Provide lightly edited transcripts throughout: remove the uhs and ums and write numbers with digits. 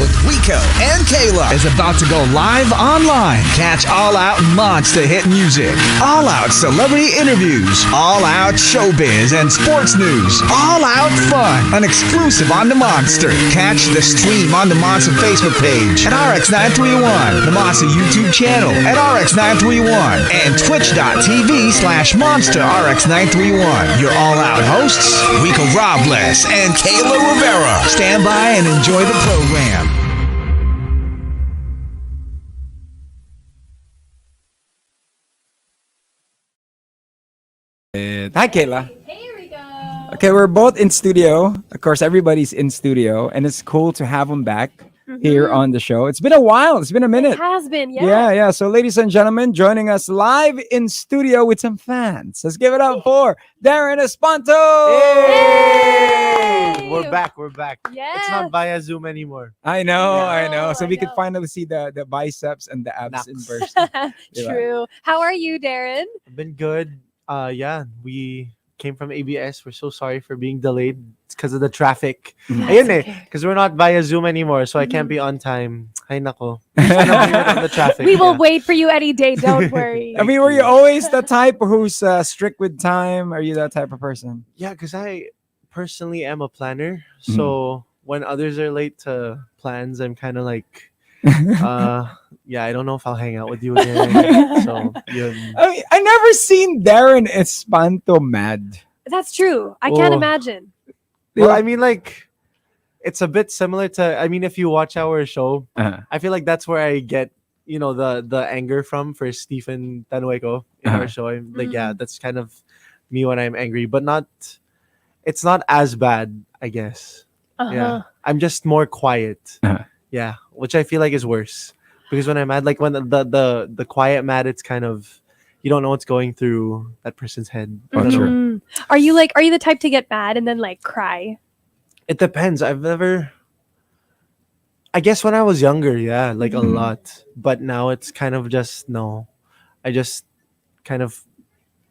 with Rico and Kayla is about to go live online. Catch All Out Monster hit music, All Out celebrity interviews, All Out showbiz and sports news, All Out fun, an exclusive on the Monster. Catch the stream on the Monster Facebook page at RX931, the Monster YouTube channel at RX931, and twitch.tv/Monster RX931. Your All Out hosts, Rico Robles and Kayla Rivera. Stand by and enjoy the program. Hi, Kayla. Hey, Rico. Okay, we're both in studio. Of course, everybody's in studio, and it's cool to have them back here on the show. It's been a while. It's been a minute. It has been, yeah. Yeah. So, ladies and gentlemen, joining us live in studio with some fans. Let's give it up for Darren Espanto. Yay! We're back. Yes. It's not via Zoom anymore. I know. So I we could know. finally see the biceps and the abs in person. True. How are you, Darren? I've been good. Yeah, we came from ABS. We're so sorry for being delayed. It's because of the traffic. Ayun okay. because we're not via Zoom anymore, so I can't be on time. Ay nako. The traffic. We will wait for you any day. Don't worry. I mean, were you always the type who's strict with time? Are you that type of person? Yeah, because I personally am a planner. So when others are late to plans, I'm kind of like, yeah, I don't know if I'll hang out with you again. So yun. I mean, I never seen Darren Espanto mad. That's true. I can't imagine. Well, I mean, like, it's a bit similar to. I mean, if you watch our show, I feel like that's where I get, the anger from for Stephen Tanueco in our show. I'm like, yeah, that's kind of me when I'm angry, but not. It's not as bad, I guess. Yeah, I'm just more quiet. Yeah, which I feel like is worse because when I'm mad, like when the quiet mad, it's kind of you don't know what's going through that person's head. Are you the type to get mad and then like cry? It depends. I guess when I was younger, yeah, like a lot. But now it's kind of just no. I just kind of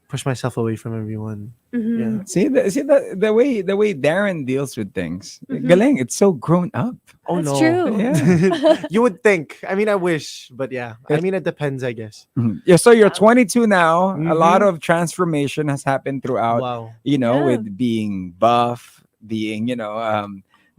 push myself away from everyone. Yeah. See the way Darren deals with things. Galing, it's so grown up. Oh That's no. true. Yeah. You would think. I mean, I wish, but yeah. I mean, it depends, I guess. Yeah. So you're 22 now. A lot of transformation has happened throughout. Wow. Yeah. With being buff, being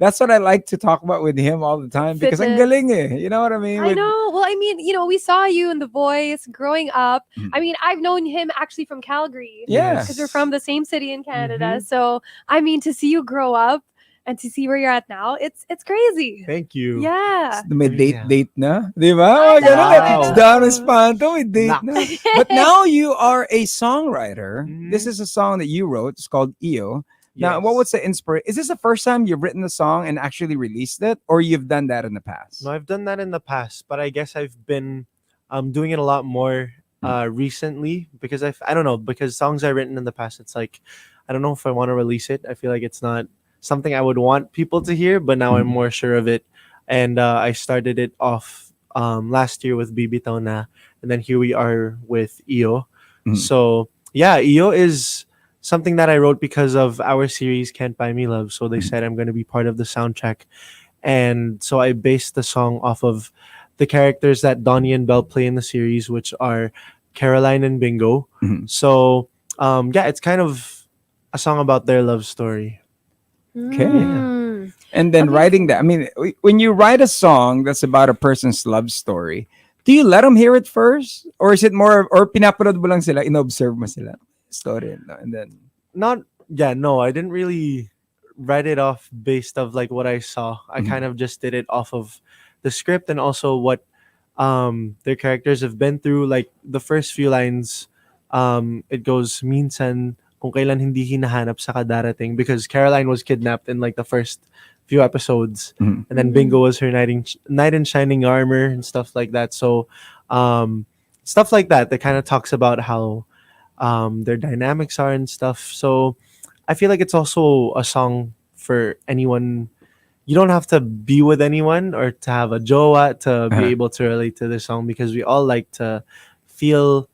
that's what I like to talk about with him all the time because ang Fitness. galing eh. You know what I mean? I know. Well, I mean, we saw you in The Voice growing up. I mean, I've known him actually from Calgary. Yeah. Because we're from the same city in Canada. So, I mean, to see you grow up and to see where you're at now, it's crazy. Thank you. Yeah. May Yeah. date na. Di ba? I Mga ganun eh. know. It's Darren Espanto, may date na. But now you are a songwriter. Mhm. This is a song that you wrote. It's called EO. Now, Yes. what was the inspiration? Is this the first time you've written the song and actually released it, or you've done that in the past? No, I've done that in the past, but I guess I've been doing it a lot more recently because I don't know, because songs I've written in the past, it's like I don't know if I want to release it. I feel like it's not something I would want people to hear, but now I'm more sure of it. And I started it off last year with Bibitaw Na, and then here we are with EO. So yeah, EO is something that I wrote because of our series Can't Buy Me Love. So they said I'm going to be part of the soundtrack. And so I based the song off of the characters that Donnie and Belle play in the series, which are Caroline and Bingo. So yeah, it's kind of a song about their love story. Okay. Mm. And then writing that, I mean, when you write a song that's about a person's love story, do you let them hear it first? Or is it more, or pinapanood mo lang sila, inobserve mo sila? Story, and then... No, I didn't really write it off based of like what I saw. I kind of just did it off of the script and also what their characters have been through. Like the first few lines, it goes, minsan, kung kailan hindi hinahanap sa kadarating, because Caroline was kidnapped in like the first few episodes, and then Bingo was her knight in shining armor and stuff like that. So stuff like that kind of talks about how their dynamics are and stuff. So I feel like it's also a song for anyone. You don't have to be with anyone or to have a jowa to be able to relate to this song, because we all like to feel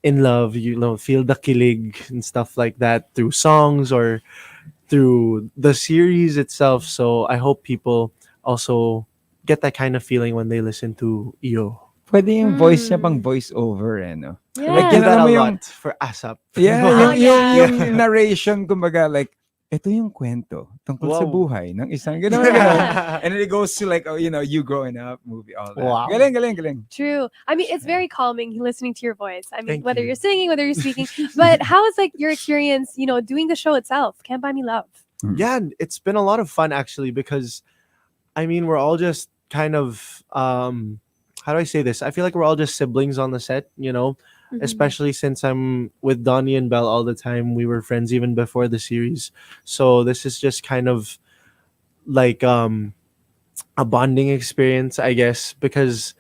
in love, feel the kilig and stuff like that through songs or through the series itself. So I hope people also get that kind of feeling when they listen to EO. Pwede yung voice niya pang Mm. voice over, eh, no? Yeah. I do Yan, that alam a mo yung, lot for ASAP. yeah, Oh, yeah. yung narration, kumbaga, like, ito yung kwento tungkol sa Wow. buhay ng isang gano'n. And then it goes to like, you growing up, movie, all that. Wow. Galing. True. I mean, it's very calming listening to your voice. I mean, Thank whether you. you're singing, whether you're speaking. But how is like your experience, doing the show itself? Can't Buy Me Love. Yeah, and it's been a lot of fun actually because I mean we're all just kind of how do I say this? I feel like we're all just siblings on the set, Mhm. especially since I'm with Donnie and Belle all the time. We were friends even before the series. So this is just kind of like a bonding experience, I guess, because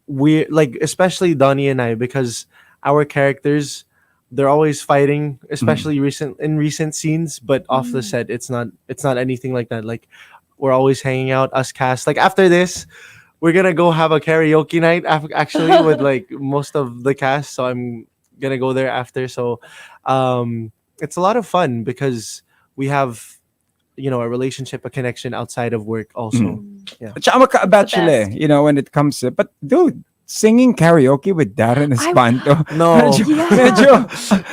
we like especially Donnie and I because our characters they're always fighting, especially recent scenes, but off the Mm. set it's not anything like that. Like we're always hanging out us cast. Like after this, we're gonna go have a karaoke night actually with like most of the cast. So I'm gonna go there after. So it's a lot of fun because we have a relationship, a connection outside of work also. At saka magka-batch It's the sila, eh, when it comes to, but dude, singing karaoke with Darren Espanto. No. Medyo,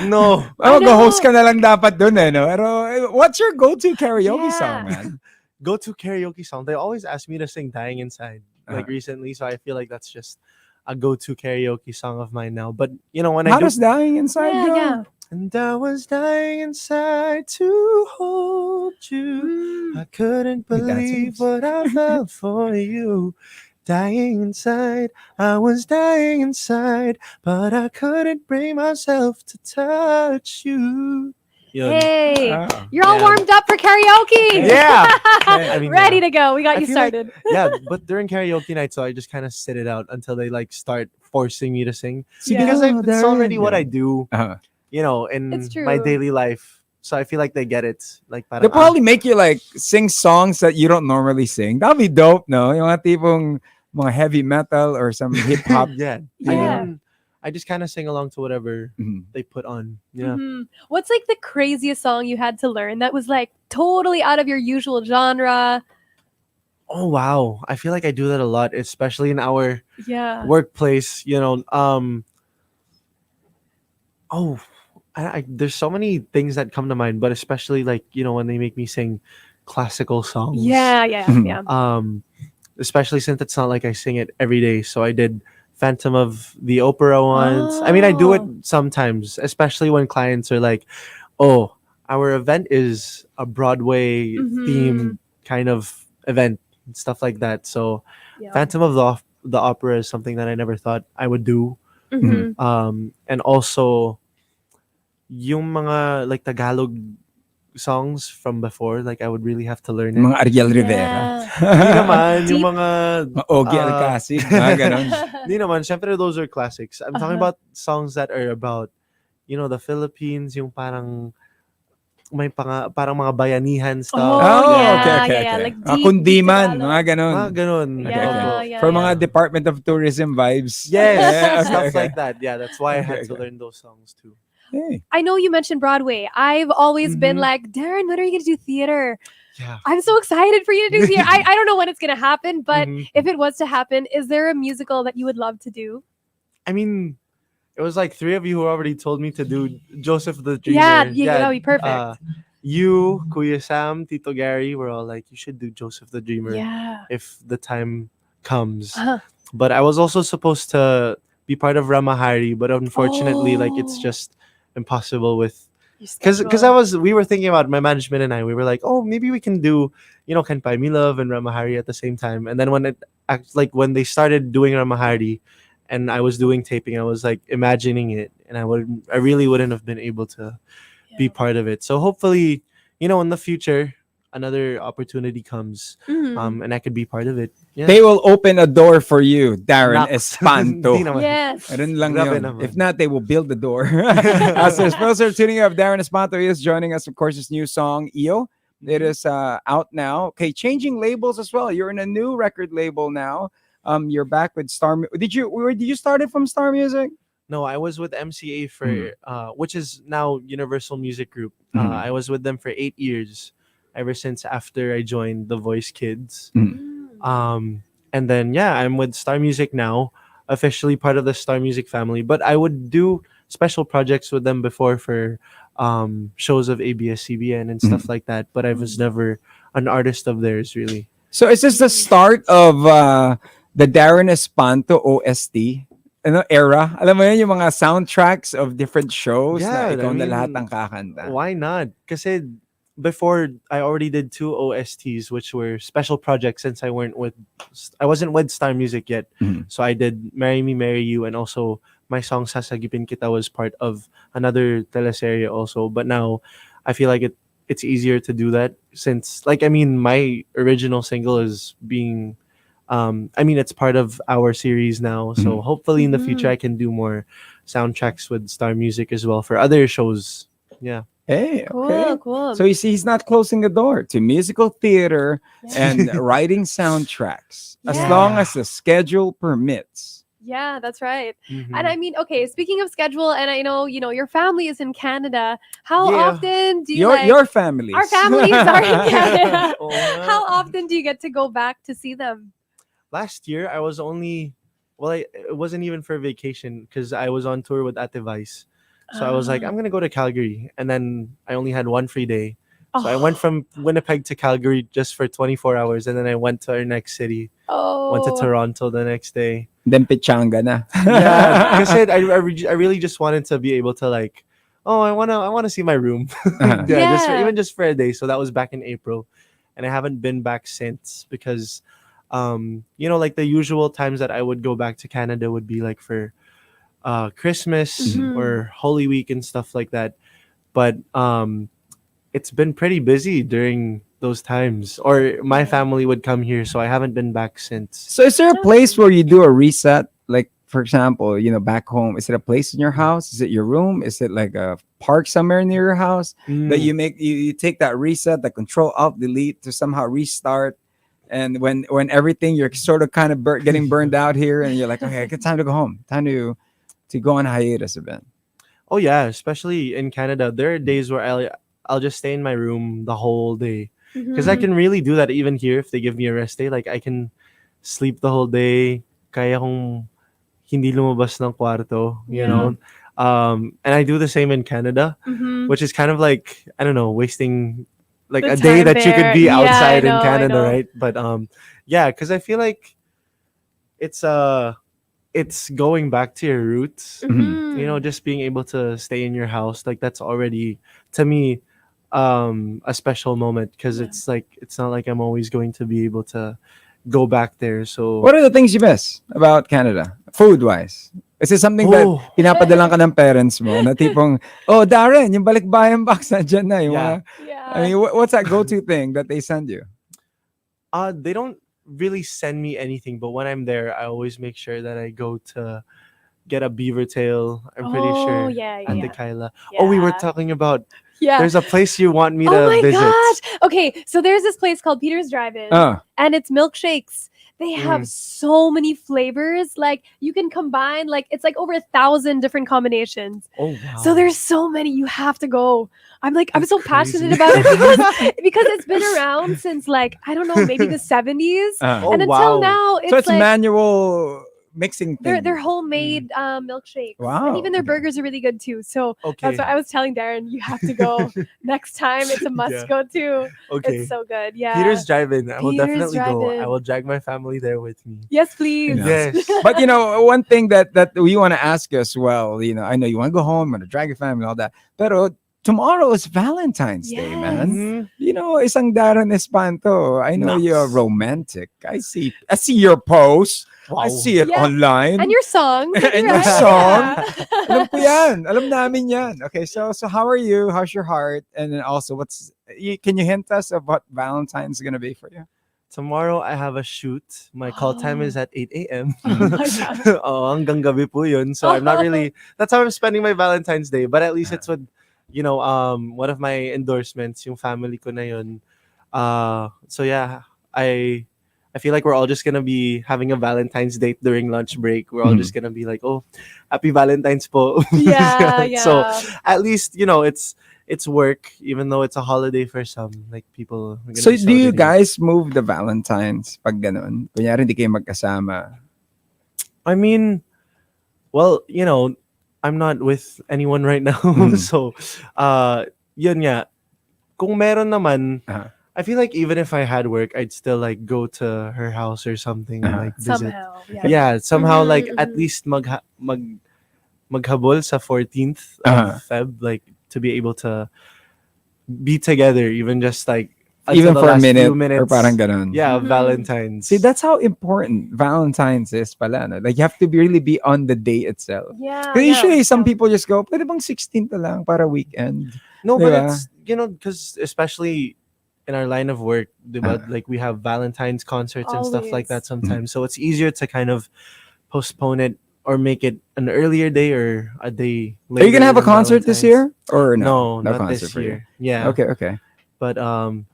No. I mag-host know. ka na lang dapat dun, eh, no? Pero, what's your go-to karaoke Yeah. song, man? Go to karaoke song. They always ask me to sing Dying Inside like Uh-huh. recently, so I feel like that's just a go-to karaoke song of mine now. But when How I do does Dying Inside Yeah, go? yeah. and I was dying inside to hold you. Mm. I couldn't Wait, that's believe it. what I felt for you. Dying inside, I was dying inside, but I couldn't bring myself to touch you. Yun. Hey, Ah. you're all Yeah. warmed up for karaoke. Yeah. I mean, Ready yeah. to go. We got I you feel like- started. Yeah, but during karaoke night, so I just kind of sit it out until they like start forcing me to sing Yeah. because Siguro, it's already what Darren. I do, Uh-huh. in It's my true. daily life. So I feel like they get it. Like, They'll parang, probably make you like sing songs that you don't normally sing. That'd be dope, no? Yung mga tipong mga heavy metal or some hip hop. yeah. I Yeah. mean, I just kind of sing along to whatever Mhm. they put on. Yeah. Mhm. What's like the craziest song you had to learn that was like totally out of your usual genre? Oh wow, I feel like I do that a lot, especially in our Yeah. workplace. Oh, there's so many things that come to mind, but especially like when they make me sing classical songs. Yeah, yeah, Mhm. yeah. Especially since it's not like I sing it every day. So I did Phantom of the Opera once. I mean, I do it Oh. sometimes, especially when clients are like, "Oh, our event is a Broadway Mhm. theme kind of event and stuff like that." So Yeah. Phantom of the Opera is something that I never thought I would do. Mhm. And also yung mga like Tagalog songs from before, like I would really have to learn it. Mga Ariel Rivera. Yeah. Hindi naman, yung Deep- mga Mga Ogie Alcacid. Mga ganon. Hindi naman, syempre those are classics. I'm talking Uh-huh. about songs that are about, the Philippines, yung parang may parang mga bayanihan stuff. Oh, yeah, okay. like Mga deep kundiman, Tagalog. mga ganon. Mga ganun. Yeah, Opo. yeah. For mga Department of Tourism vibes. Yes, Yeah, stuff okay. like that. Yeah, that's why I had to Okay. learn those songs too. Hey. I know you mentioned Broadway. I've always been Mhm. like, Darren, when are you going to do theater? Yeah. I'm so excited for you to do theater. I don't know when it's going to happen, but Mhm. if it was to happen, is there a musical that you would love to do? I mean, it was like three of you who already told me to do Joseph the Dreamer. Yeah, that would be perfect. You, Kuya Sam, Tito Gary, were all like, you should do Joseph the Dreamer Yeah. if the time comes. Uh-huh. But I was also supposed to be part of Ramahari, but unfortunately, like it's Oh. just impossible with Your because schedule. we were thinking about my management and I, we were like, oh, maybe we can do Can Buy Me Love and Ramahari at the same time. And then when they started doing Ramahari, and I was doing taping, I was like imagining it, and I really wouldn't have been able to be Yeah. part of it. So hopefully, in the future, another opportunity comes, Mhm. and I could be part of it. Yeah. They will open a door for you, Darren Naks. Espanto. Di naman. Yes. Ganun lang Grabe yun. naman. If not, they will build the door. So, sponsor tuning up, Darren Espanto is joining us. Of course, his new song, EO. It is out now. Okay, changing labels as well. You're in a new record label now. You're back with Star. Did you start it from Star Music? No, I was with MCA for which is now Universal Music Group. Mhm. I was with them for 8 years, ever since after I joined The Voice Kids. Mm. Um, And then yeah, I'm with Star Music now, officially part of the Star Music family. But I would do special projects with them before for shows of ABS-CBN and stuff like that. But I was never an artist of theirs really. So is this the start of the Darren Espanto OST? Ano, era? Alam mo yun, yung mga soundtracks of different shows na Yeah, ikaw I na lahat mean, ang kakanta. why not? Kasi before I already did two OSTs, which were special projects since I wasn't with Star Music yet. Mhm. So I did Marry Me, Marry You, and also my song Sasagipin Kita was part of another teleserye also. But now I feel like it's easier to do that since like I mean my original single is being I mean it's part of our series now. So hopefully in the future I can do more soundtracks with Star Music as well for other shows. Yeah. Hey, Cool, okay. cool. So you see, he's not closing the door to musical theater and writing soundtracks as Yeah. long as the schedule permits. Yeah, that's right. Mhm. And I mean, okay, speaking of schedule, and I know, your family is in Canada. How Yeah. often do you Your families. our families are in Canada? Oo nga. How often do you get to go back to see them? Last year I was only it wasn't even for vacation because I was on tour with Ate Vice. So I was like, I'm gonna go to Calgary, and then I only had one free day. So I went from Winnipeg to Calgary just for 24 hours, and then I went to our next city. Went to Oh. Toronto the next day. Then pichanga na. Yeah, because I really just wanted to be able to like, oh, I wanna see my room. Uh-huh. Yeah, Yeah. even just for a day. So that was back in April, and I haven't been back since because, like the usual times that I would go back to Canada would be like for Christmas Mhm. or Holy Week and stuff like that. But it's been pretty busy during those times. Or my family would come here, so I haven't been back since. So is there a place where you do a reset? Like, for example, back home, is it a place in your house? Is it your room? Is it like a park somewhere near your house that you make you take that reset, the control alt delete to somehow restart? And when everything you're sort of kind of getting burned out here, and you're like, okay, it's time to go home, time to go on hiatus a bit. Oh yeah, especially in Canada, there are days where I'll just stay in my room the whole day because I Mhm. can really do that even here if they give me a rest day. Like I can sleep the whole day. Kaya kong hindi lumabas ng kwarto, you Yeah. know. And I do the same in Canada, Mhm. which is kind of like I don't know, wasting like The a day time that you could there. be Yeah, I outside in know, I Canada, know. right? But yeah, because I feel like it's going back to your roots. Mhm. Just being able to stay in your house, like that's already to me a special moment because Yeah. it's like it's not like I'm always going to be able to go back there. So What are the things you miss about Canada, food-wise? Is it something that Oh. pinapadalan ka ng parents mo na tipong, oh, Darren, yung balikbayan box nandiyan na. Yung Yeah. mga- Yeah. I mean, what's that go-to thing that they send you? They don't really send me anything, but when I'm there, I always make sure that I go to get a beaver tail. I'm pretty Oh, sure yeah, at yeah. the Kyla. Oh, we were Yeah. talking about Yeah. there's a place you want me Oh to my visit. gosh. Okay, so there's this place called Peter's Drive-In, Oh, and it's milkshakes. They have so many flavors. Like you can combine, like it's like over 1,000 different combinations. Oh wow. So there's so many. You have to go. I'm That's so crazy. passionate about it because it's been around since like I don't know, maybe the 70s, uh. Oh, and until wow. now it's So it's like manual mixing thing. they're homemade milkshakes. Wow, And even their okay. burgers are really good too. So Okay. that's what I was telling Darren. You have to go next time. It's a must Yeah. go too. Okay. It's so good. Yeah. Peter's Drive-In. I will Peter's definitely go. I Drive-In. will drag my family there with me. Yes, please. Yes. But one thing that we want to ask as well, I know you want to go home, want to drag your family, all that. Pero tomorrow is Valentine's Day, man. Yes. Mhm. Isang Darren Espanto. I know Nuts. you're romantic. I see your post. I Wow. see it Yeah. online. And your song. And your right? song. Yeah. Alam ko yan. Alam namin yan. Okay, so how are you? How's your heart? And then also, can you hint us of what Valentine's gonna be for you? Tomorrow I have a shoot. My call time is at 8 a.m. Oh my God. Oh, hanggang gabi po yun. So I'm not really. That's how I'm spending my Valentine's Day. But at least it's with, one of my endorsements, yung family ko na yun. So yeah, I feel like we're all just gonna be having a Valentine's date during lunch break. We're all just gonna be like, "Oh, happy Valentine's po." Yeah, yeah. So at least it's it's work, even though it's a holiday for some. Like people are gonna So be do you celebrating it. guys move the Valentines pag ganun? Kunyari hindi kayo magkasama. I mean, well, I'm not with anyone right now. Mm. So, yun nga. Kung meron naman, Uh-huh. I feel like even if I had work, I'd still like go to her house or something and Uh-huh. like visit. Somehow, yeah. Yeah, somehow like Mhm, at mhm. least maghabol sa 14th Uh-huh. of Feb, like to be able to be together, even just like Even until the for a last minute few or parang minutes. ganun. Yeah, Mhm. Valentine's. See, that's how important Valentine's is pala. No? Like, you have to really be on the day itself. Yeah, 'Cause yeah, usually, some yeah. people just go, pwede bang 16th na lang para weekend? No, but Diba? it's because especially in our line of work, diba, like we have Valentine's concerts and stuff like that Always. sometimes. So it's easier to kind of postpone it or make it an earlier day or a day Are you later gonna have a than concert this Valentine's. year? Or no? No, No not concert this for you. year. Yeah. Okay, okay. But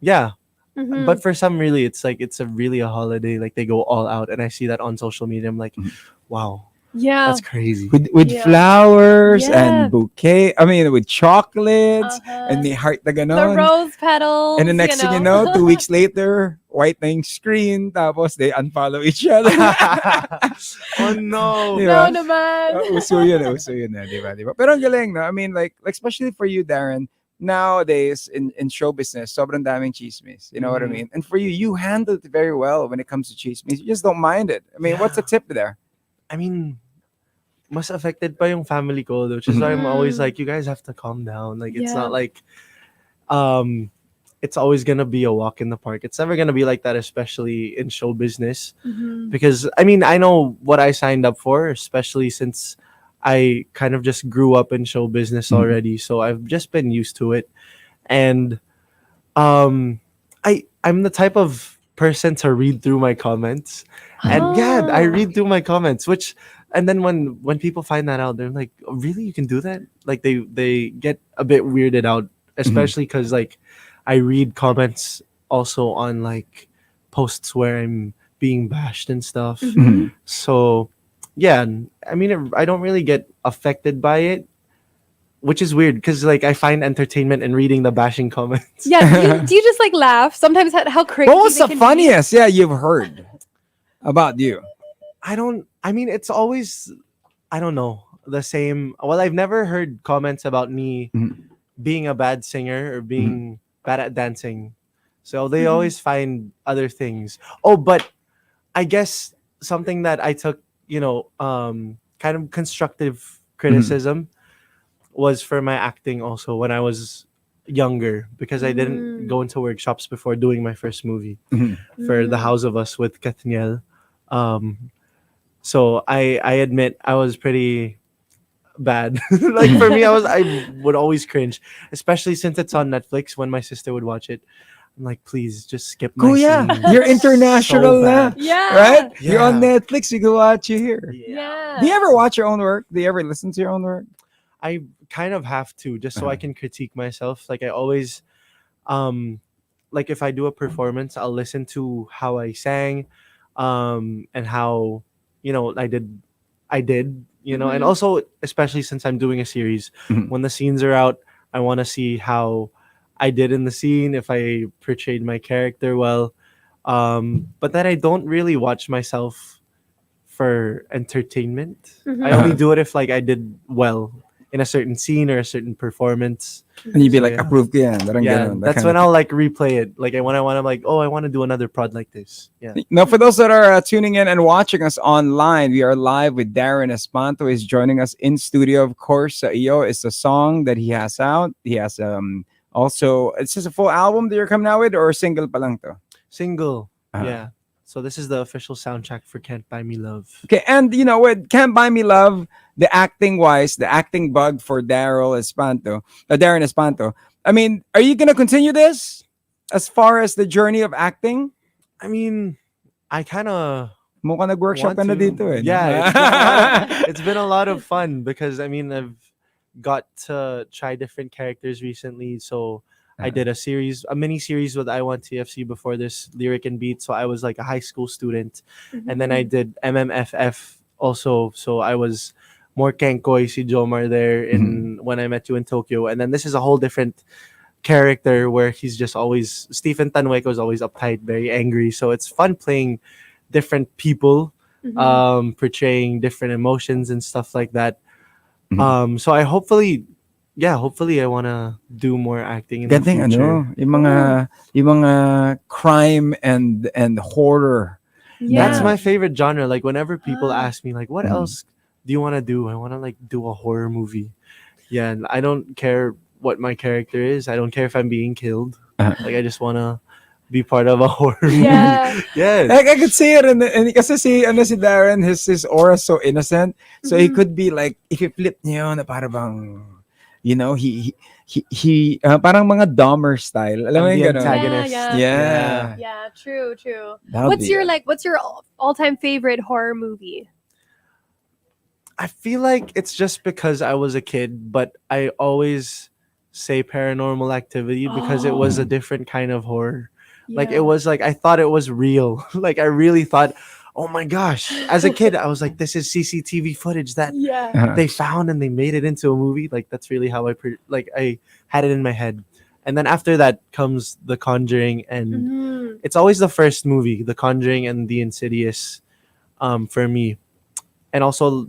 yeah. Mhm. But for some really it's like it's a really a holiday. Like they go all out and I see that on social media. I'm like, Mhm. wow, Yeah. that's crazy. With Yeah. flowers Yeah. and bouquet. I mean, with chocolates and Uh-huh. may heart na The ganon. rose petals. And the next thing you know, 2 weeks later, whitening screen, tapos they unfollow each other. Oh no. Di No ba? naman. Uso yun na, di ba? Di ba? Pero ang galing, no? I mean, like especially for you, Darren, nowadays in show business, sobrang daming chismis. You know what I Mhm. mean? And for you, you handle it very well when it comes to chismis. You just don't mind it. I mean, what's the tip there? I mean, mas affected pa yung family ko, which is why I'm always Mm. like, you guys have to calm down. Like it's Yeah. not like um it's always gonna be a walk in the park. It's never gonna be like that, especially in show business. Mhm. Because I mean, I know what I signed up for, especially since I kind of just grew up in show business Mhm. already. So I've just been used to it. And um I'm the type of person to read through my comments. And yeah, I Ah. read through my comments, which and then when people find that out, they're like, oh, really, you can do that? Like they get a bit weirded out, especially because like I read comments also on like posts where I'm being bashed and stuff. Mhm. So yeah, I mean, I don't really get affected by it, which is weird because like I find entertainment in reading the bashing comments. Yeah. Do you just like laugh sometimes at how crazy? What was they the can be? funniest? Yeah, you've heard about you. I mean, it's always, I don't know, the same. Well, I've never heard comments about me Mhm. being a bad singer or being bad at dancing. So they Mhm. always find other things. Oh, but I guess something that I took, kind of constructive criticism was for my acting also when I was younger because I didn't Mm. go into workshops before doing my first movie Mhm. for The Mm. House of Us with Kathniel. So I admit I was pretty bad. Like for me, I would always cringe, especially since it's on Netflix. When my sister would watch it, I'm like, please just skip my Kuya, scenes. you're It's international so na. bad. Yeah. Right? You're on Yeah. Netflix, you go watch you here. Yeah. Do you ever watch your own work? Do you ever listen to your own work? I kind of have to just so I Uh-huh. can critique myself. Like I always, um, like if I do a performance, I'll listen to how I sang, and how I did, and Mhm. also especially since I'm doing a series, Mhm. when the scenes are out, I want to see how I did in the scene, if I portrayed my character well, but then I don't really watch myself for entertainment. I only Uh-huh. Mhm. do it if like I did well in a certain scene or a certain performance. And you'd be So like, yeah. approve ko yan. Parang Yeah, ganon, that that's kind when of I'll like replay it. Like when I want to like, oh, I want to do another prod like this. Yeah. thing. Now, for those that are tuning in and watching us online, we are live with Darren Espanto. He's joining us in studio. Of course, Iyo is the song that he has out. He has also, is this a full album that you're coming out with or single pa lang to? Single. Uh-huh. Yeah. So this is the official soundtrack for Can't Buy Me Love. Okay, and you know what? Can't Buy Me Love, the acting wise, the acting bug for Darren Espanto. I mean, are you gonna continue this as far as the journey of acting? I mean, I kind of Mukhang nag-workshop want ka na to. dito eh. No? Yeah, it's been a lot of it's been a lot of fun because I mean I've got to try different characters recently. So I did a mini series with I Want TFC before this, Lyric and Beat. So I was like a high school student, and then I did MMFF also. So I was more Kenkoy si Jomar there in When I Met You in Tokyo, and then this is a whole different character where he's just always Stephen Tanweko is always uptight, very angry. So it's fun playing different people, portraying different emotions and stuff like that. So I hopefully I wanna do more acting in the Galing future. yung mga crime and horror. That's Yeah. my favorite genre. Like whenever people Ah. ask me like what else do you want to do? I want to like do a horror movie. Yeah, and I don't care what my character is. I don't care if I'm being killed. Like I just want to be part of a horror Yeah. movie. Yeah. Like I could see it and kasi si Darren, his aura is so innocent. So he could be like, if you flip niyo na para bang, you know, he parang mga Dahmer style. Alam mo I'm yung the ganun? antagonist. Yeah. Yeah, true. That'll What's be your it. what's your all-time favorite horror movie? I feel like it's just because I was a kid, but I always say Paranormal Activity because it was a different kind of horror. Like it was like I thought it was real. Like I really thought, oh my gosh. As a kid, I was like, this is CCTV footage that Yeah. they found and they made it into a movie. Like that's really how I had it in my head. And then after that comes The Conjuring, and Mhm. it's always the first movie, The Conjuring and The Insidious, for me. And also,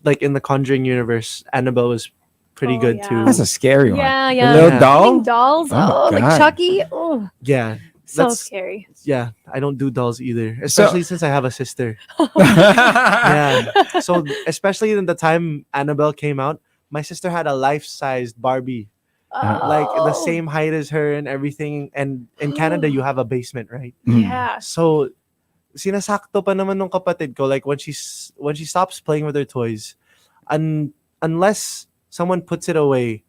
like in the Conjuring universe, Annabelle was pretty Oh, good yeah. too. That's a scary one. Yeah, The yeah. little Yeah. doll? Eating dolls. Oh, Oh, like God. Chucky. Oh, Yeah, so that's scary. yeah. I don't do dolls either, especially since I have a sister. Yeah. Yeah. So especially in the time Annabelle came out, my sister had a life-sized Barbie, like the Oh. same height as her and everything. And in Canada, you have a basement, right? Yeah. So sinasakto pa naman nung kapatid ko, like when she stops playing with her toys, unless someone puts it away,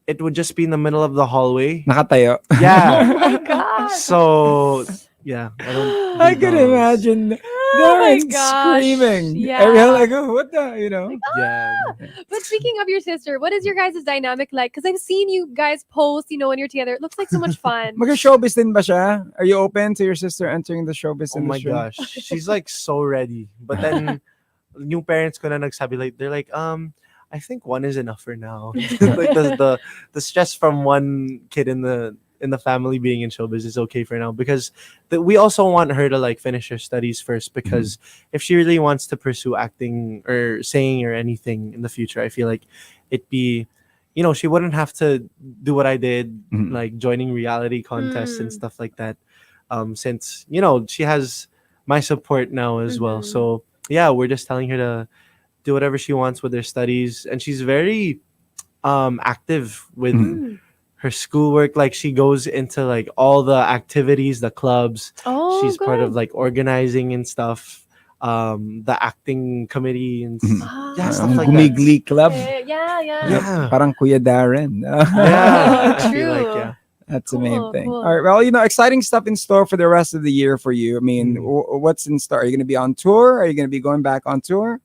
it would just be in the middle of the hallway. Nakatayo. Yeah. Oh my god. So yeah, I don't. I do could dolls. imagine Oh my Darren gosh. screaming. Yeah. Everyone like, oh, what the, you know? Yeah. But speaking of your sister, what is your guys' dynamic like? Because I've seen you guys post, when you're together. It looks like so much fun. Mag-showbiz din ba siya? Are you open to your sister entering the showbiz Oh my industry? gosh, she's like so ready. But then, yung parents ko na nagsabi, like they're like, I think one is enough for now. Like the stress from one kid in the family being in showbiz is okay for now, because we also want her to like finish her studies first, because if she really wants to pursue acting or singing or anything in the future, I feel like it'd be, she wouldn't have to do what I did, like joining reality contests and stuff like that, since she has my support now as well. So yeah, we're just telling her to do whatever she wants with her studies, and she's very active with her schoolwork. Like she goes into like all the activities, the clubs. Oh, She's part of good. like organizing and stuff, the acting committee and Ah. yeah, stuff like that. Gumigli Club. Yeah. Yeah. Parang Kuya Darren. Yeah, I feel like True. yeah. That's the main Cool, thing. cool. All right. Well, exciting stuff in store for the rest of the year for you. I mean, what's in store? Are you going to be on tour? Are you going to be going back on tour?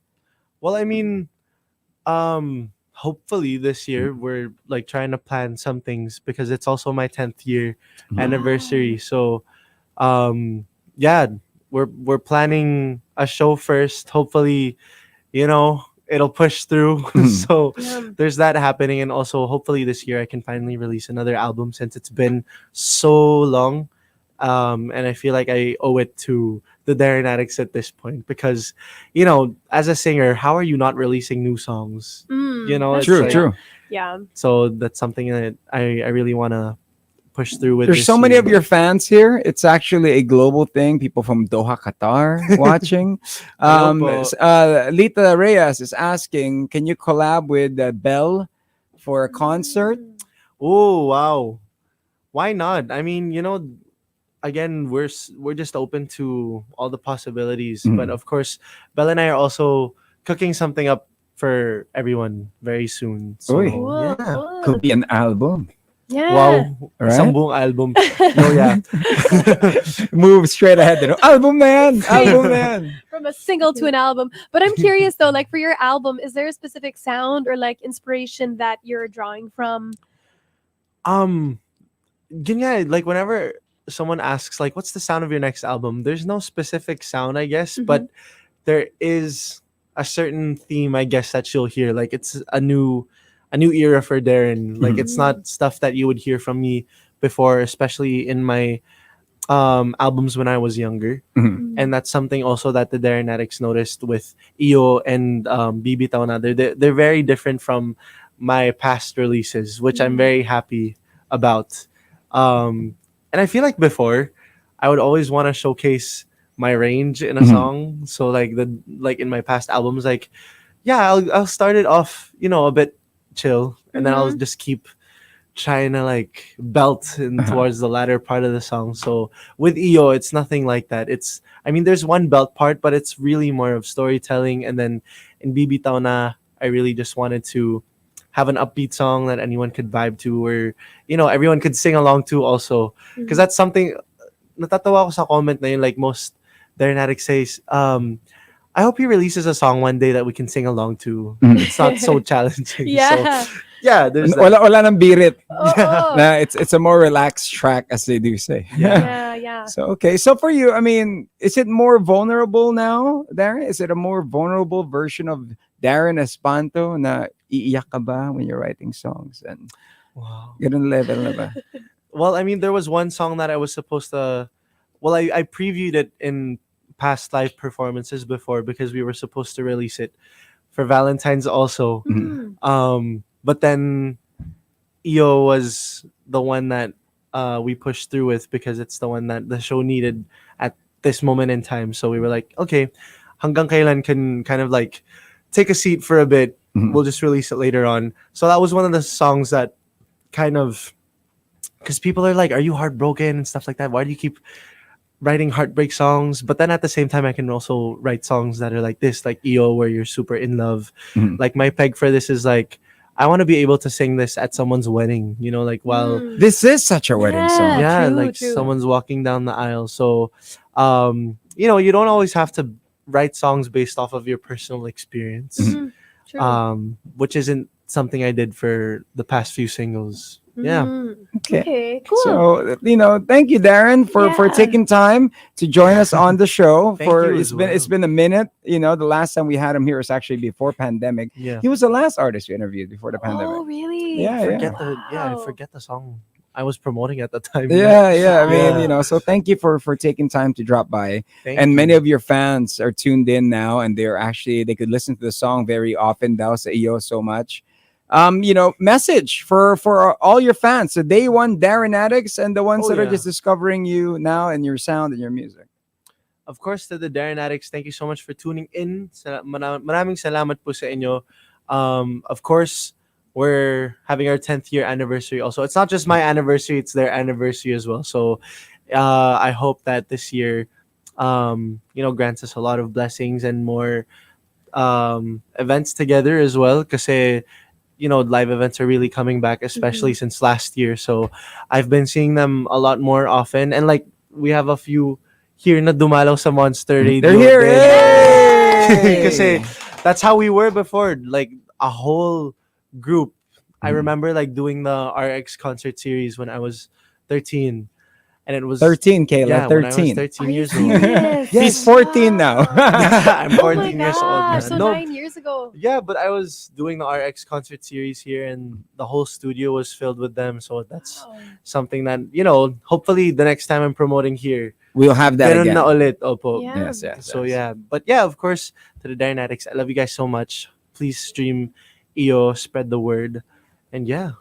Well, I mean, hopefully this year we're like trying to plan some things, because it's also my 10th year anniversary. So, yeah, we're planning a show first. Hopefully, it'll push through. So Yeah. there's that happening, and also hopefully this year I can finally release another album, since it's been so long. And I feel like I owe it to the Darren Addicts at this point, because, as a singer, how are you not releasing new songs? That's It's True, like- true. Yeah. So that's something that I really want to push through with. There's this so many year. of your fans here. It's actually a global thing. People from Doha, Qatar watching. Hello po. Lita Reyes is asking, can you collab with Belle for a concert? Oh wow, why not? I mean, again, we're just open to all the possibilities. But of course, Belle and I are also cooking something up for everyone very soon. So Uy. Cool, yeah. cool. Could be an album. Yeah. Wow, Right? isang buong album. No, yeah. Move straight ahead. Album man. Album man. From a single to an album. But I'm curious though, like for your album, is there a specific sound or like inspiration that you're drawing from? Yeah, like whenever someone asks like what's the sound of your next album, there's no specific sound, I guess, but there is a certain theme, I guess, that you'll hear. Like it's a new era for Darren. Like it's not stuff that you would hear from me before, especially in my albums when I was younger. Mhm. And that's something also that the Darren Addicts noticed with EO and BB Tauna. They're very different from my past releases, which I'm very happy about. And I feel like before, I would always want to showcase my range in a Mhm. song. So like in my past albums, like yeah, I'll start it off, a bit chill, and then I'll just keep trying to like belt in Uh-huh. towards the latter part of the song. So with EO, it's nothing like that. I mean, there's one belt part, but it's really more of storytelling. And then in BB Tauna, I really just wanted to have an upbeat song that anyone could vibe to, or everyone could sing along to also, because that's something. Natatawa ako sa comment na yun, like most Darren Addict says, I hope he releases a song one day that we can sing along to. Mhm. It's not so challenging. Yeah. So yeah, there's that. Wala nang birit. Oh. Na it's a more relaxed track, as they do say. Yeah, yeah. So okay. So for you, I mean, is it more vulnerable now, Darren? Is it a more vulnerable version of Darren Espanto na iiyak ka ba when you're writing songs and Wow. ganun level na ba? Well, I mean, there was one song that I was supposed to. Well, I previewed it in past live performances before because we were supposed to release it for Valentine's also. But then EO was the one that we pushed through with because it's the one that the show needed at this moment in time. So we were like, okay, hanggang kailan can kind of like take a seat for a bit. Mhm. We'll just release it later on. So that was one of the songs that kind of, because people are like, are you heartbroken and stuff like that? Why do you keep writing heartbreak songs? But then at the same time, I can also write songs that are like this, like EO, where you're super in love. Mhm. Like my peg for this is like, I want to be able to sing this at someone's wedding, like while This is such a wedding song. Yeah. yeah, true, like true. someone's walking down the aisle. So, you don't always have to write songs based off of your personal experience, True. which isn't something I did for the past few singles. Yeah. Okay. Okay, cool. So thank you, Darren, for Yeah. taking time to join us on the show. Thank For you it's as been it's well. been a minute. The last time we had him here was actually before pandemic. Yeah. He was the last artist we interviewed before the Oh, pandemic. really? Yeah, I Wow. forget the song I was promoting at the time. Yeah. I mean, Yeah. so thank you for taking time to drop by. Thank And many you. of your fans are tuned in now, and they could listen to the song very often. Daw sa iyo so much. Message for all your fans, the day one Darren addicts and the ones Oh, that are yeah. just discovering you now and your sound and your music. Of course, to the Darren Addicts, thank you so much for tuning in. Maraming salamat po sa inyo. Of course, we're having our 10th year anniversary also. It's not just my anniversary, it's their anniversary as well. So I hope that this year, grants us a lot of blessings and more events together as well. Because, live events are really coming back, especially since last year. So I've been seeing them a lot more often. And like, we have a few here na dumalaw sa Monster Radio. They're here. din. Yay! Kasi that's how we were before. Like a whole group. I remember like doing the RX concert series when I was 13. And it was 13, Kayla. yeah, when I was 13. 13 Are you years old. serious? He's 14 now. I'm Oh 14 my years old. gosh, Man. so No, 9 years ago. yeah, but I was doing the RX concert series here, and the whole studio was filled with them. So that's Wow. something that hopefully the next time I'm promoting here, We'll have that ganun again. na ulit. Opo. Yeah. Yes. So yeah, but yeah, of course, to the Darren Addicts, I love you guys so much. Please stream EO, spread the word, and yeah.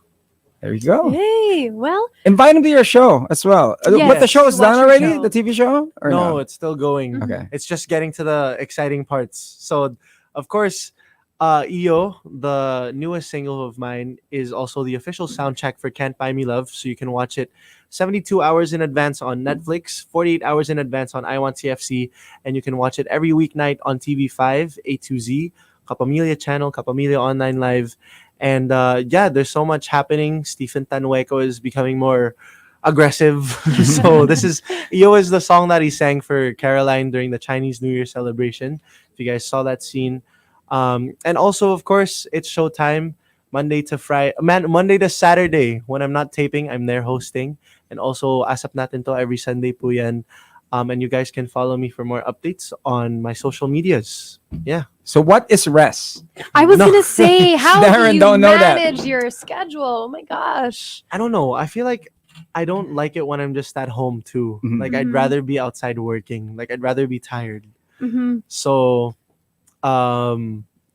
There you go. Hey, well, Invite him to your show as well. But the Yes, show is to watch done your already? show. The TV show? Or No, no? it's still going. Okay. It's just getting to the exciting parts. So, of course, EO, the newest single of mine, is also the official soundtrack for Can't Buy Me Love. So you can watch it 72 hours in advance on Netflix, 48 hours in advance on I Want TFC, and you can watch it every weeknight on TV5, A to Z, Kapamilya Channel, Kapamilya Online Live. And yeah, there's so much happening. Stephen Tanueco is becoming more aggressive. So this is EO is the song that he sang for Caroline during the Chinese New Year celebration. If you guys saw that scene. And also, of course, it's showtime Monday to Friday, Monday to Saturday. When I'm not taping, I'm there hosting. And also, asap natin to every Sunday po yan. And you guys can follow me for more updates on my social medias. Yeah. So what is rest? I was No. gonna say, how Darren do you don't know that. manage your schedule? Oh my gosh. I don't know. I feel like I don't like it when I'm just at home too. Mhm. Like I'd Mhm. rather be outside working. Like I'd rather be tired. Mm-hmm. So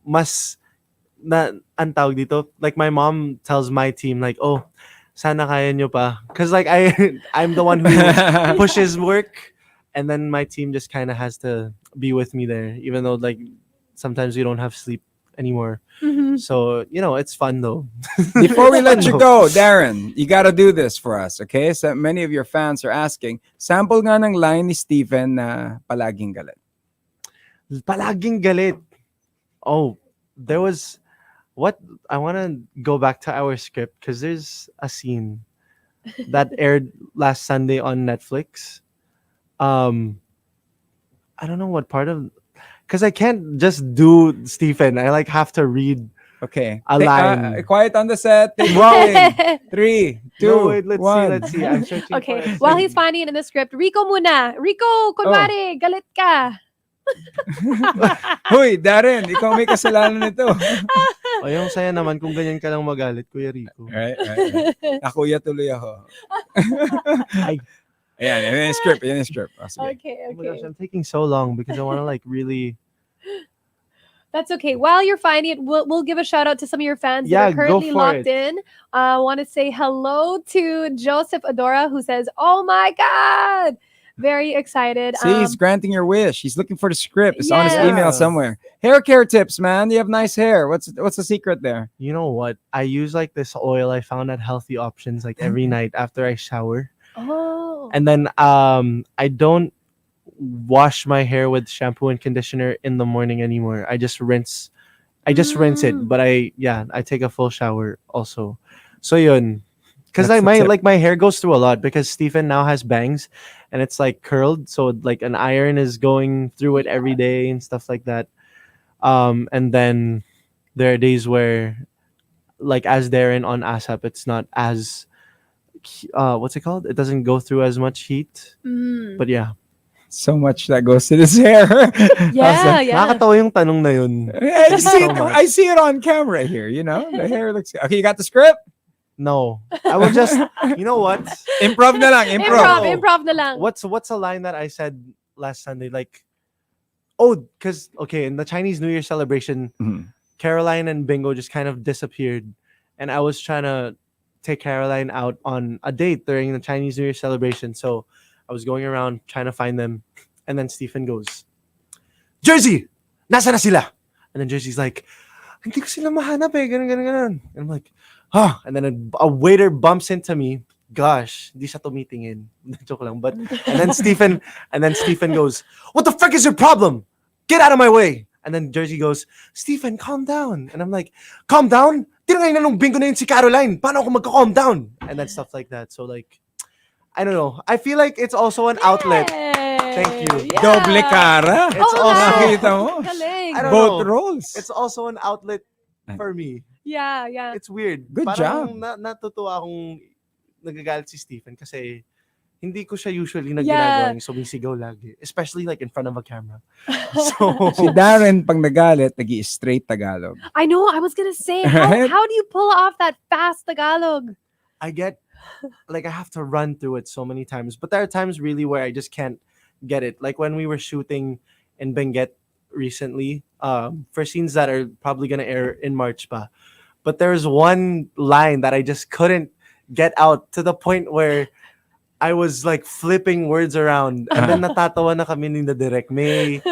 mas na ang tawag dito, like my mom tells my team like, "Oh, sana kaya nyo pa." Cuz like I'm the one who pushes work, and then my team just kind of has to be with me there even though like sometimes we don't have sleep anymore. Mm-hmm. So, it's fun though. Before we let you No. go, Darren, you got to do this for us, okay? So many of your fans are asking, sample nga ng line ni Stephen na palaging galit. Palaging galit. Oh, there was what I want to go back to our script because there's a scene that aired last Sunday on Netflix. I don't know what part of because I can't just do Stephen. I like have to read. Okay. A line. Quiet on the set. Take Wow. it in. 3, 2, No, wait, let's 1. see. Let's see. I'm searching. Okay, For a while scene. he's finding it in the script, Rico muna. Rico, kunwari, galit ka. Hoy, Darren, ikaw may kasalanan nito. O, yung saya naman kung ganyan ka lang magalit, Kuya Rico. Right. Nakuya tuloy ako. Ay. Ayan, yan yung script. Yan yung script. Oh, sige. Okay, Oh my gosh, okay. I'm taking so long because I want to like really. That's okay. While you're finding it, we'll give a shout out to some of your fans Yeah, that are go currently for locked it. in. I want to say hello to Joseph Adora, who says, "Oh my God!" Very excited. See, he's granting your wish. He's looking for the script. It's on his Yes. email somewhere. Hair care tips, man. You have nice hair. What's the secret there? You know what? I use like this oil I found at Healthy Options like every night after I shower. Oh. And then I don't wash my hair with shampoo and conditioner in the morning anymore. I just rinse it, but I take a full shower also. So yun. Because That's like the tip. my hair goes through a lot because Stephen now has bangs and it's like curled, so like an iron is going through it every day and stuff like that. And then there are days where like as Darren on ASAP, it's not as what's it called? It doesn't go through as much heat. Mm. But yeah. So much that goes to his hair. Yeah, yeah. Nakakatawa yung tanong na yun. I see it on camera here, The hair looks okay. You got the script? No. I will just you know what? Improv na lang, improv. Improv na lang. What's a line that I said last Sunday? Like because in the Chinese New Year celebration, Mhm. Caroline and Bingo just kind of disappeared. And I was trying to take Caroline out on a date during the Chinese New Year celebration. So I was going around trying to find them. And then Stephen goes, "Jersey! Nasa na sila?" And then Jersey's like, "Hindi ko sila mahanap eh. Ganun. And I'm like, huh. And then a waiter bumps into me. Gosh, di siya tumitingin. Joke lang. But and then Stephen goes, "What the frick is your problem? Get out of my way." And then Jersey goes, "Stephen, calm down." And I'm like, "Calm down? Tinangay na nung bingo na yun si Caroline. Paano ako magka-calm down?" And then stuff like that. So like, I don't know. I feel like it's also an outlet. Thank you. Yeah. Doble cara. It's Oo also nga. Nakita mo? Galing. I don't Both know. roles. It's also an outlet for me. Yeah, yeah. It's weird. Good Parang natutuwa akong nagagalit si Stephen kasi hindi ko siya usually Yeah. ginagawang sumisigaw lagi. Especially like in front of a camera. So, Si Darren, pag nagalit, nag-i-straight Tagalog. I know. I was gonna say, Right? how do you pull off that fast Tagalog? I get like I have to run through it so many times. But there are times really where I just can't get it. Like when we were shooting in Benguet recently, for scenes that are probably gonna air in March pa. But there's one line that I just couldn't get out to the point where I was like flipping words around. And then natatawa na kami ni the direct May,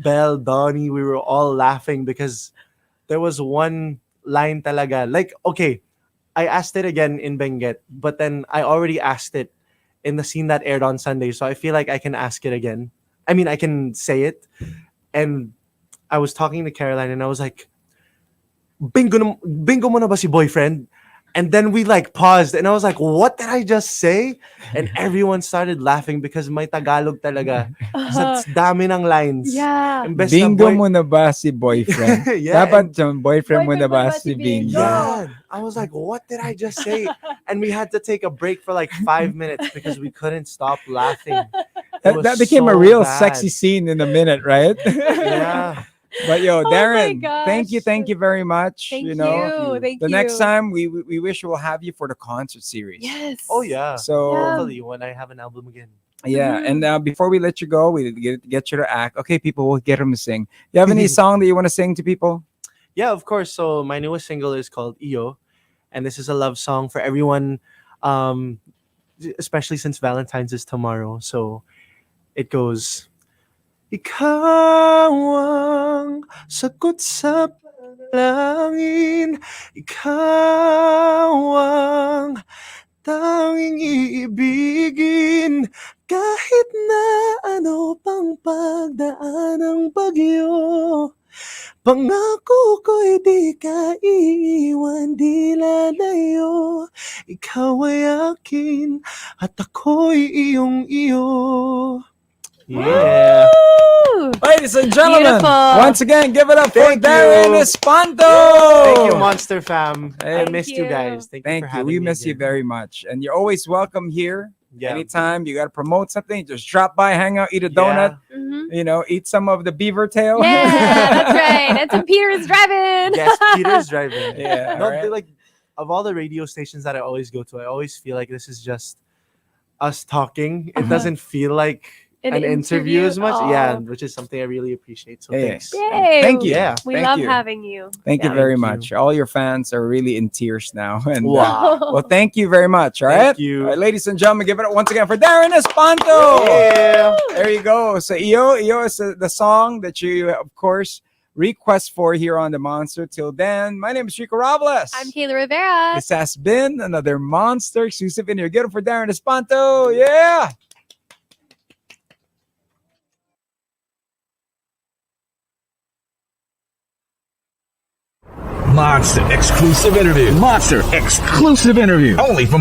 Belle, Donnie, we were all laughing because there was one line talaga. Like, okay, I asked it again in Benguet, but then I already asked it in the scene that aired on Sunday. So I feel like I can ask it again. I mean, I can say it. And I was talking to Caroline and I was like, bingo mo na ba si boyfriend? And then we like paused and I was like, what did I just say? And everyone started laughing because may Tagalog talaga. Sa dami ng lines. Yeah. Imbes na Bingo mo na ba si boyfriend? Yeah, Dapat yung boyfriend mo na ba Boyfriend si Bingo? Yeah. I was like, what did I just say? And we had to take a break for like 5 minutes because we couldn't stop laughing. That became a real bad. sexy scene in a minute, right? Yeah. But yo, Oh my Darren, thank gosh. you very much. Thank you you. know, Thank the you. next time we wish we'll have you for the concert series. Yes. Oh yeah. So Yeah. Hopefully when I have an album again. yeah, Mhm. and before we let you go, we get you to act. Okay, people, we'll get them to sing. You have any song that you want to sing to people? Yeah, of course. So my newest single is called Iyo, and this is a love song for everyone, um, especially since Valentine's is tomorrow. So it goes, Ikaw ang sagot sa panalangin, ikaw ang tanging iibigin, kahit na ano pang pagdaan ng bagyo. Pangako ko'y di ka iiwan, di lalayo. Ikaw ay akin at ako'y iyong iyo. Yeah. Woo! Ladies and gentlemen, Beautiful. once again, give it up for Thank Darren you. Espanto. Thank you, Monster Fam. I Thank missed you you. guys. Thank you Thank for you. having We me miss you again. very much, and you're always welcome here. Yeah. Anytime you got to promote something, just drop by, hang out, eat a donut. Mhm. You know, eat some of the beaver tail. Yeah, that's right. And some Peter's driving. Yes, Peter's driving. Yeah, No, alright. like of all the radio stations that I always go to, I always feel like this is just us talking. It doesn't feel like an interview as much. Aw. Yeah, which is something I really appreciate. So Yeah. thanks. Yay. Thank you. Yeah. We Thank love you. having you. Thank you Yeah. very Thank much. you. All your fans are really in tears now. And Wow. well, thank you very much. All Thank right. you. All right, ladies and gentlemen, give it up once again for Darren Espanto. Yeah. There you go. So Iyo is the song that you, of course, request for here on the Monster. Till then, my name is Rico Robles. I'm Kayla Rivera. This has been another Monster exclusive interview. Get it for Darren Espanto. Yeah. Monster exclusive interview. Monster exclusive interview. Only from